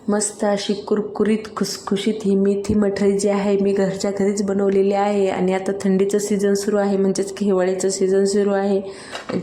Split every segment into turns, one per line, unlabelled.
मस्त अशी कुरकुरीत खुसखुशीत ही मेथी मठरी जी आहे मी घरच्या घरीच बनवलेली आहे. आणि आता थंडीचं सीझन सुरू आहे, म्हणजेच की हिवाळ्याचं सीझन सुरू आहे.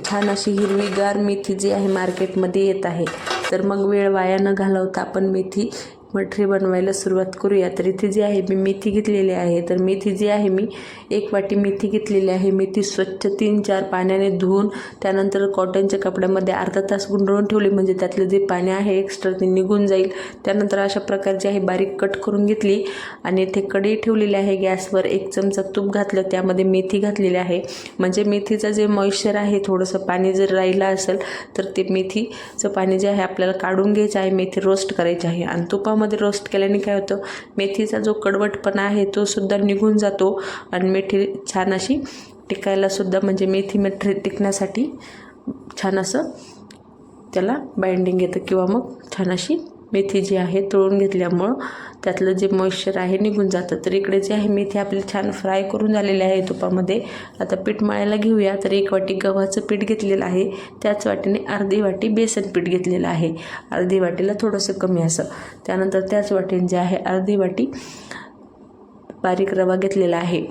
छान अशी हिरवीगार मेथी जी आहे मार्केटमध्ये येत आहे. तर मग वेळ वाया न घालवता आपण मेथी मठरी बनवायला सुरुवात करूया. तर इथे जी आहे मी मेथी घेतलेली आहे. तर मेथी जी आहे मी 1 वाटी मेथी घेतलेली आहे. मेथी स्वच्छ 3-4 पाण्याने धुवून त्यानंतर कॉटनच्या कपड्यामध्ये अर्धा तास गुंडळून ठेवली, म्हणजे त्यातलं जे पाणी आहे एक्स्ट्रा ते निघून जाईल. त्यानंतर अशा प्रकारची आहे बारीक कट करून घेतली आणि इथे कढई ठेवलेली आहे गॅसवर. 1 चमचा तूप घातलं, त्यामध्ये मेथी घातलेली आहे. म्हणजे मेथीचं जे मॉइश्चर आहे, थोडंसं पाणी जर राहिलं असेल तर ते मेथीचं पाणी जे आहे आपल्याला काढून घ्यायचं आहे. मेथी रोस्ट करायची आहे आणि तुपामध्ये रोस्ट केल्याने काय होतं, मेथीचा जो कडवटपणा आहे तो सुद्धा निघून जातो आणि मेथी छान अशी टिकायला सुद्धा, म्हणजे मेथी मठरी टिकण्यासाठी छान असं त्याला बाइंडिंग येतं, किंवा मग छान अशी मेथी जी आहे तळून घेतल्यामुळं त्यातलं जे मॉइश्चर आहे निघून जातं. तर इकडे जे आहे मेथी आपली छान फ्राय करून झालेली आहे तुपामध्ये. आता पीठ मळायला घेऊया. तर 1 वाटी गव्हाचं पीठ घेतलेलं आहे, त्याच वाटीने अर्धी वाटी बेसन पीठ घेतलेलं आहे, अर्धी वाटीला थोडंसं कमी असं. त्यानंतर त्याच वाटीने जे आहे अर्धी वाटी बारीक रवा घेतलेला आहे.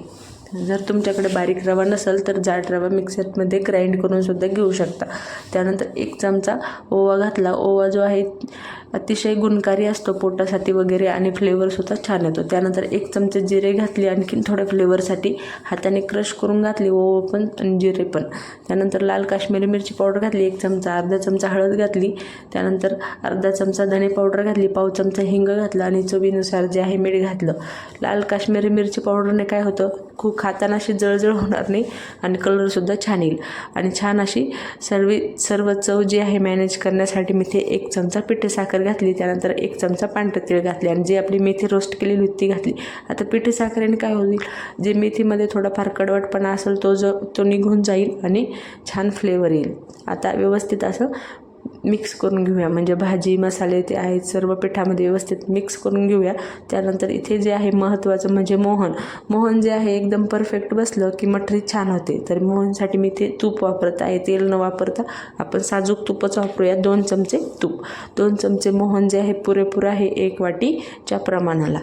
जर तुमच्याकडे बारीक रवा नसेल तर जाड रवा मिक्सरमध्ये ग्राइंड करून सुद्धा घेऊ शकता. त्यानंतर 1 चमचा ओवा घातला. ओवा जो आहे अतिशय गुणकारी असतो पोटासाठी वगैरे आणि फ्लेवरसुद्धा छान येतो. त्यानंतर 1 चमचे जिरे घातले, आणखीन थोड्या फ्लेवरसाठी हाताने क्रश करून घातली ओवा पण आणि जिरे पण. त्यानंतर लाल काश्मीरी मिरची पावडर घातली 1 चमचा, अर्धा चमचा हळद घातली. त्यानंतर अर्धा चमचा धणे पावडर घातली, पाव चमचा हिंग घातला आणि चवीनुसार जे आहे मीठ घातलं. लाल काश्मीरी मिरची पावडरने काय होतं, खूप खाताना अशी जळजळ होणार नाही आणि कलरसुद्धा छान येईल. आणि छान अशी सर्व चव जी आहे मॅनेज करण्यासाठी मी ते 1 चमचा पिठी साखर घातली. त्यानंतर 1 चमचा पांढरं तीळ घातले आणि जी आपली मेथी रोस्ट केलेली होती ती घातली. आता पिठी साखरेने काय होईल, जे मेथीमध्ये थोडाफार कडवटपणा असेल तो निघून जाईल आणि छान फ्लेवर येईल. आता व्यवस्थित असं मिक्स करून घेऊया, म्हणजे भाजी मसाले ते आहेत सर्व पिठामध्ये व्यवस्थित मिक्स करून घेऊया. त्यानंतर इथे जे आहे महत्त्वाचं म्हणजे मोहन जे आहे एकदम परफेक्ट बसलं की मठरी छान होते. तर मोहनसाठी मी ते तूप वापरत आहे, तेल न वापरता आपण साजूक तुपच वापरूया. 2 चमचे तूप, 2 चमचे मोहन जे आहे पुरेपूर आहे 1 वाटीच्या प्रमाणाला.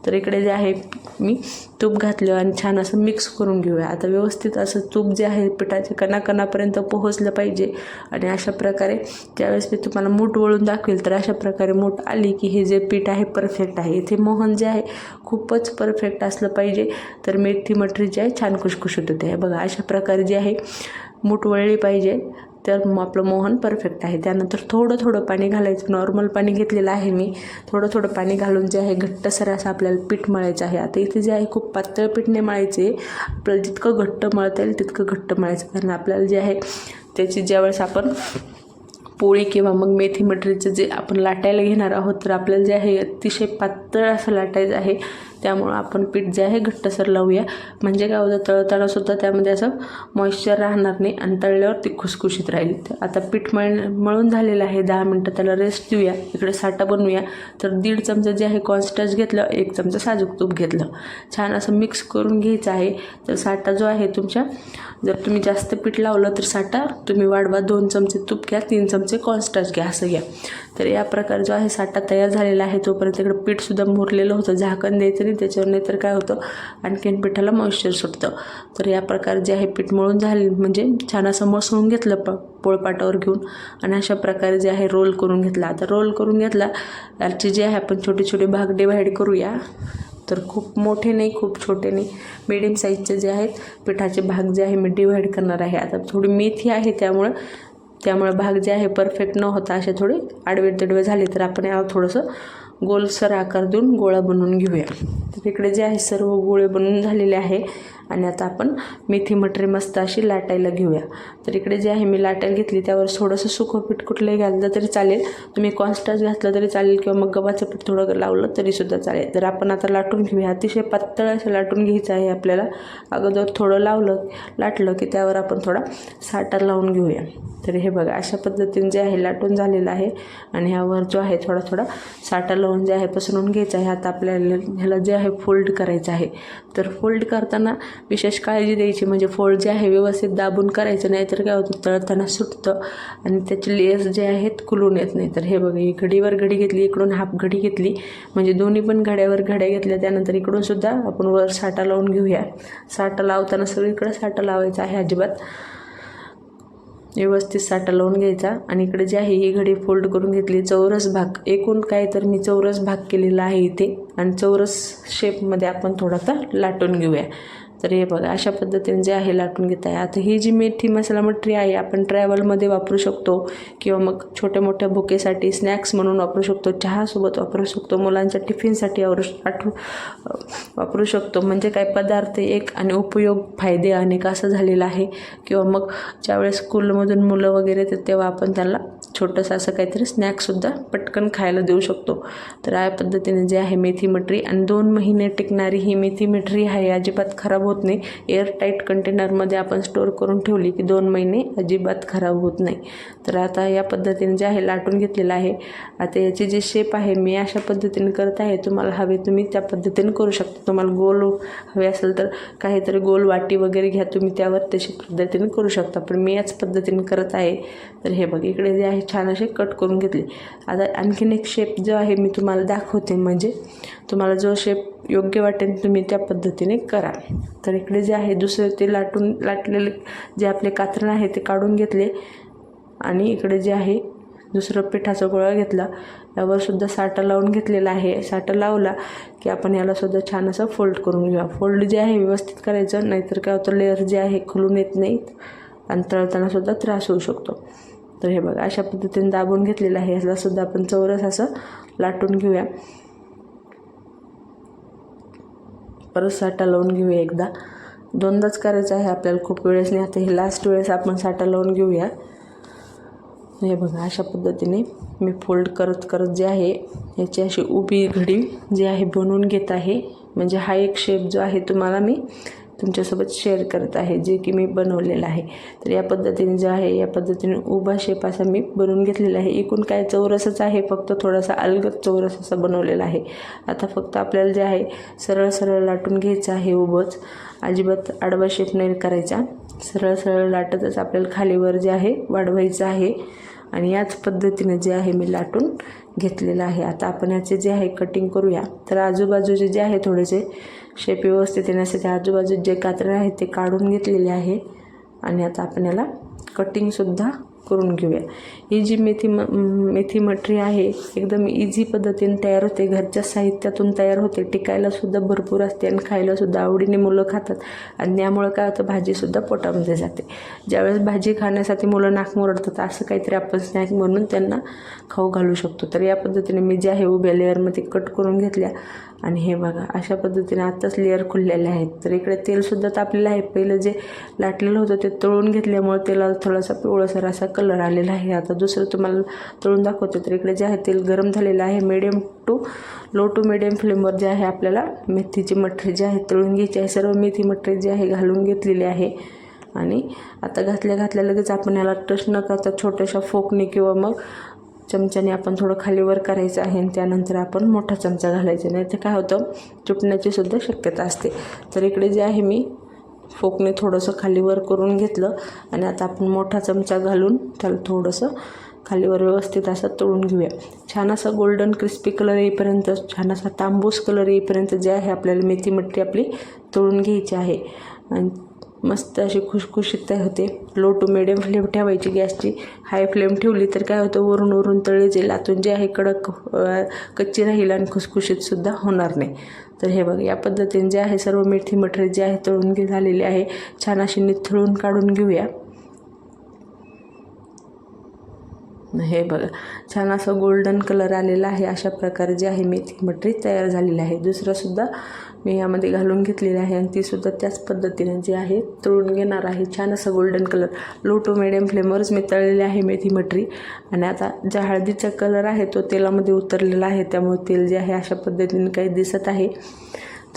तर इकडे जे आहे मी तूप घातलं आणि छान असं मिक्स करून घेऊया. आता व्यवस्थित असं तूप जे आहे पिठाच्या कणाकणापर्यंत पोहोचलं पाहिजे. आणि अशा प्रकारे ज्यावेळेस मी तुम्हाला मूठ वळून दाखवेल तर अशा प्रकारे मूठ आली की हे जे पीठ आहे परफेक्ट आहे. इथे मोहन जे आहे खूपच परफेक्ट असलं पाहिजे, तर मेथी मठरी जी आहे छान खुशखुशीत होते. आहे बघा, अशा प्रकारे जे आहे मूठ वळली पाहिजे, तर मग आपलं मोहन परफेक्ट आहे. त्यानंतर थोडं पाणी घालायचं. नॉर्मल पाणी घेतलेलं आहे मी. थोडं पाणी घालून जे आहे घट्टसर असं आपल्याला पीठ मळायचं आहे. आता इथे जे आहे खूप पातळ पीठ नाही मळायचे, आपल्याला जितकं घट्ट मळता येईल तितकं घट्ट मळायचं. कारण आपल्याला जे आहे त्याची ज्यावेळेस आपण पोळी किंवा मग मेथी मठरीचं जे आपण लाटायला घेणार आहोत, तर आपल्याला जे आहे अतिशय पातळ असं लाटायचं आहे. त्यामुळं आपण पीठ जे आहे घट्टसर लावूया, म्हणजे काय होतं तळतानासुद्धा त्यामध्ये असं मॉइश्चर राहणार नाही आणि तळल्यावर ती खुसखुशीत राहील. तर आता पीठ मळून झालेलं आहे. 10 मिनटं त्याला रेस्ट देऊया. इकडे साठा बनवूया. तर 1.5 चमचा जे आहे कॉर्नस्टार्च घेतलं, 1 चमचा साजूक तूप घेतलं, छान असं मिक्स करून घ्यायचं आहे. तर साठा जो आहे तुमच्या, जर तुम्ही जास्त पीठ लावलं तर साठा तुम्ही वाढवा. 2 चमचे तूप घ्या, 3 चमचे कॉर्नस्टार्च घ्या, असं घ्या. तर या प्रकारे जो आहे साठा तयार झालेला आहे. तोपर्यंत इकडं पीठसुद्धा मुरलेलं होतं. झाकण द्यायचं नाही त्याच्यावर, नाही तर काय होतं आणखीन पिठाला मॉइश्चर सुटतं. तर या प्रकारे जे आहे पीठ मळून झाले, म्हणजे छान असं मसळून घेतलं पोळपाटावर घेऊन आणि अशा प्रकारे जे आहे रोल करून घेतला. आता रोल करून घेतला, याचे जे आहे आपण छोटे छोटे भाग डिवाईड करूया. तर खूप मोठे नाही, खूप छोटे नाही, मीडियम साईजचे जे आहेत पिठाचे भाग जे आहे मी डिवाईड करणार आहे. आता थोडी मेथी आहे त्यामुळे भाग जे आहे परफेक्ट न होता असे थोडे आडवे तिडवे झाले, तर आपण यावर थोडंसं गोलसर आकार देऊन गोळा बनवून घेऊया. तर इकडे जे आहे सर्व गोळे बनवून झालेले आहे आणि आता आपण मेथी मठरी मस्त अशी लाटायला घेऊया. तर इकडे जे आहे मी लाटायला घेतली, त्यावर थोडंसं सुकं पीठ कुठलंही घातलं तरी चालेल. तुम्ही कॉर्नस्टार्च घातलं तरी चालेल किंवा मग गव्हाचं पीठ थोडं लावलं तरीसुद्धा चालेल. तर आपण आता लाटून घेऊया. अतिशय पातळ असं लाटून घ्यायचं आहे आपल्याला. अगोदर थोडं लाटलं की त्यावर आपण थोडा साठा लावून घेऊया. तर हे बघा, अशा पद्धतीने जे आहे लाटून झालेलं आहे आणि ह्यावर जो आहे थोडा साठा लावून जे आहे पसरून घ्यायचं आहे. आता आपल्याला ह्याला जे आहे फोल्ड करायचं आहे. तर फोल्ड करताना विशेष काळजी द्यायची, म्हणजे फोल्ड जे आहे व्यवस्थित दाबून करायचं, नाही तर काय होतं तळताना सुटतं आणि त्याचे लेयर्स जे आहेत खुलून येत नाही. तर हे बघा, ही घडीवर घडी घेतली, इकडून हाफ घडी घेतली, म्हणजे दोन्ही पण घड्यावर घड्या घेतल्या. त्यानंतर इकडून सुद्धा आपण वर साठा लावून घेऊया. साठा लावताना सगळीकडे साठा लावायचा आहे, अजिबात व्यवस्थित साठा लावून घ्यायचा. आणि इकडे जे आहे ही घडी फोल्ड करून घेतली, चौरस भाग, एकूण काय तर मी चौरस भाग केलेला आहे इथे, आणि चौरस शेपमध्ये आपण थोडासा लाटून घेऊया. तर हे बघा, अशा पद्धतीने जे आहे लाटून घेत आहे. आता ही जी मेथी मसाला मटरी आहे आपण ट्रॅव्हलमध्ये वापरू शकतो, किंवा मग छोट्या मोठ्या भुकेसाठी स्नॅक्स म्हणून वापरू शकतो, चहासोबत वापरू शकतो, मुलांच्या टिफिनसाठी वापरू शकतो. म्हणजे काय, पदार्थ एक आणि उपयोग फायदे अनेक असं झालेलं आहे. किंवा मग ज्यावेळेस स्कूलमधून मुलं वगैरे येतात तेव्हा आपण त्यांना छोटंसं असं काहीतरी स्नॅक्ससुद्धा पटकन खायला देऊ शकतो. तर या पद्धतीने जे आहे मेथी मटरी, आणि 2 महिने टिकणारी ही मेथी मटरी आहे, अजिबात खराब होत नाही. एअरटाईट कंटेनरमध्ये आपण स्टोअर करून ठेवली की 2 महिने अजिबात खराब होत नाही. तर आता या पद्धतीने जे आहे लाटून घेतलेलं आहे. आता याची जी शेप आहे मी अशा पद्धतीने करत आहे. तुम्हाला हवे तुम्ही त्या पद्धतीने करू शकता. तुम्हाला गोल हवे असेल तर काहीतरी गोल वाटी वगैरे घ्या, तुम्ही त्यावर तशी पद्धतीने करू शकता, पण मी याच पद्धतीने करत आहे. तर हे बघ, इकडे जे आहे छान असे कट करून घेतले. आता आणखीन एक शेप जो आहे मी तुम्हाला दाखवते, म्हणजे तुम्हाला जो शेप योग्य वाटेल तुम्ही त्या पद्धतीने करा. तर इकडे जे आहे दुसरे ते लाटलेले जे आपले कात्रण आहे ते काढून घेतले, आणि इकडे जे आहे दुसरं पिठाचा गोळा घेतला, यावर सुद्धा साठा लावून घेतलेला आहे. साठा लावला की आपण याला सुद्धा छान असं फोल्ड करून घेऊया. फोल्ड जे आहे व्यवस्थित करायचं, नाहीतर काय होतं लेअर जे आहे खुलून येत नाहीत आणि तळताना सुद्धा त्रास होऊ शकतो. तर हे बघा, अशा पद्धतीने दाबून घेतलेलं आहे. ह्याला सुद्धा आपण चौरस असं लाटून घेऊया. परत साठा लावून घेऊया. एकदा दोनदाच करायचं आहे आपल्याला, खूप वेळेस नाही. आता हे लास्ट वेळेस आपण साठा लावून घेऊया. हे बघा, अशा पद्धतीने मी फोल्ड करत करत जे आहे याची अशी उभी घडी जी आहे बनवून घेत आहे. म्हणजे हा एक शेप जो आहे तुम्हाला मी तुमच्यासोबत शेअर करत आहे, जे की मी बनवलेलं आहे. तर या पद्धतीने जे आहे या पद्धतीने उभा शेप असा मी बनवून घेतलेला आहे. एकूण काय चौरसच आहे, फक्त थोडासा अलगद चौरस असा बनवलेला आहे. आता फक्त आपल्याला जे आहे सरळ सरळ लाटून घ्यायचं आहे. उभंच, अजिबात आडवा शेप नाही करायचा. सरळ सरळ लाटतच आपल्याला खालीवर जे आहे वाढवायचं आहे. आणि याच पद्धतीने जे आहे मी लाटून घेतलेलं आहे. आता आपण याचे जे आहे कटिंग करूया. तर आजूबाजूचे जे आहे थोडेसे शेप व्यवस्थित येण्यासाठी आजूबाजूचे जे कात्रण आहे ते काढून घेतलेले आहे. आणि आता आपण याला कटिंगसुद्धा करून घेऊया. ही जी मेथी मटरी आहे एकदम इझी पद्धतीने तयार होते, घरच्या साहित्यातून तयार होते, टिकायलासुद्धा भरपूर असते आणि खायलासुद्धा आवडीने मुलं खातात. आणि त्यामुळं काय होतं, भाजीसुद्धा पोटामध्ये जाते. ज्यावेळेस भाजी खाण्यासाठी मुलं नाक मुरडतात, असं काहीतरी आपण स्नॅक म्हणून त्यांना खाऊ घालू शकतो. तर या पद्धतीने मी जे आहे उभ्या लेअरमध्ये कट करून घेतल्या. आणि हे बघा, अशा पद्धतीने आत्ताच लेअर खुललेले आहेत. तर इकडे तेलसुद्धा तापलेलं आहे. पहिलं जे लाटलेलं होतं ते तळून घेतल्यामुळे तेलाला थोडासा पिवळसर असा कलर आलेला आहे. आता दुसरं तुम्हाला तळून दाखवते. तर इकडे जे आहे तेल गरम झालेलं आहे. लो टू मिडियम फ्लेमवर जे आहे आपल्याला मेथीची मटरी जी आहे तळून घ्यायची आहे. सर्व मेथी मटरी जी आहे घालून घेतलेली आहे. आणि आता घातल्या लगेच आपण याला टच न करता छोट्याशा फोकने किंवा मग चमच्याने आपण थोडं खालीवर करायचं आहे. आणि त्यानंतर आपण मोठा चमचा घालायचा, नाही तर काय होतं तुटण्याची सुद्धा शक्यता असते. तर इकडे जे आहे मी फोकने थोडंसं खालीवर करून घेतलं. आणि आता आपण मोठा चमचा घालून त्याला थोडंसं खालीवर व्यवस्थित असं तळून घेऊया. छान असा गोल्डन क्रिस्पी कलर येईपर्यंत, छान असा तांबूस कलर येईपर्यंत जे आहे आपल्याला मेथी मटरी आपली तळून घ्यायची आहे. आणि मस्त अशी खुसखुशीत तयार होते. लो टू मिडियम फ्लेम ठेवायची गॅसची. हाय फ्लेम ठेवली तर काय होतं, वरून तळे जे लातून जे आहे कडक कच्ची राहील आणि खुसखुशीतसुद्धा होणार नाही. तर हे बघा, या पद्धतीने जे आहे सर्व मेथी मटरी जे आहे तळून झालेली आहे. छान अशी निथळून काढून घेऊया. हे बघा, छान असं गोल्डन कलर आलेला आहे. अशा प्रकारे जे आहे मेथी मटरी तयार झालेली आहे. दुसरंसुद्धा मी यामध्ये घालून घेतलेली आहे आणि तीसुद्धा त्याच पद्धतीने जे आहे तळून घेणार आहे. छान असं golden colour low to medium फ्लेमवरच मी तळलेली आहे मेथी मटरी. आणि आता ज्या हळदीचा कलर आहे तो तेलामध्ये उतरलेला आहे, त्यामुळे तेल जे आहे अशा पद्धतीने काही दिसत आहे.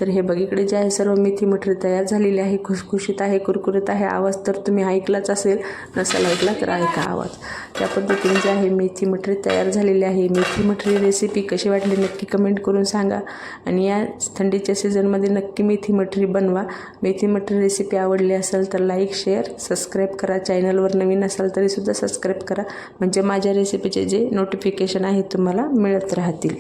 तर हे बघ इकडे जे आहे सर्व मेथी मटरी तयार झालेली आहे, खुसखुशीत आहे, कुरकुरीत आहे. आवाज तर तुम्ही ऐकलाच असेल, नसेल ऐकला तर ऐका आवाज. त्या पद्धतीने जे आहे मेथी मटरी तयार झालेली आहे. मेथी मटरी रेसिपी कशी वाटली नक्की कमेंट करून सांगा आणि या थंडीच्या सीझनमध्ये नक्की मेथी मटरी बनवा. मेथी मटरी रेसिपी आवडली असेल तर लाईक, शेअर, सबस्क्राईब करा. चॅनलवर नवीन असाल तरीसुद्धा सबस्क्राईब करा, म्हणजे माझ्या रेसिपीचे जे नोटिफिकेशन आहे तुम्हाला मिळत राहतील.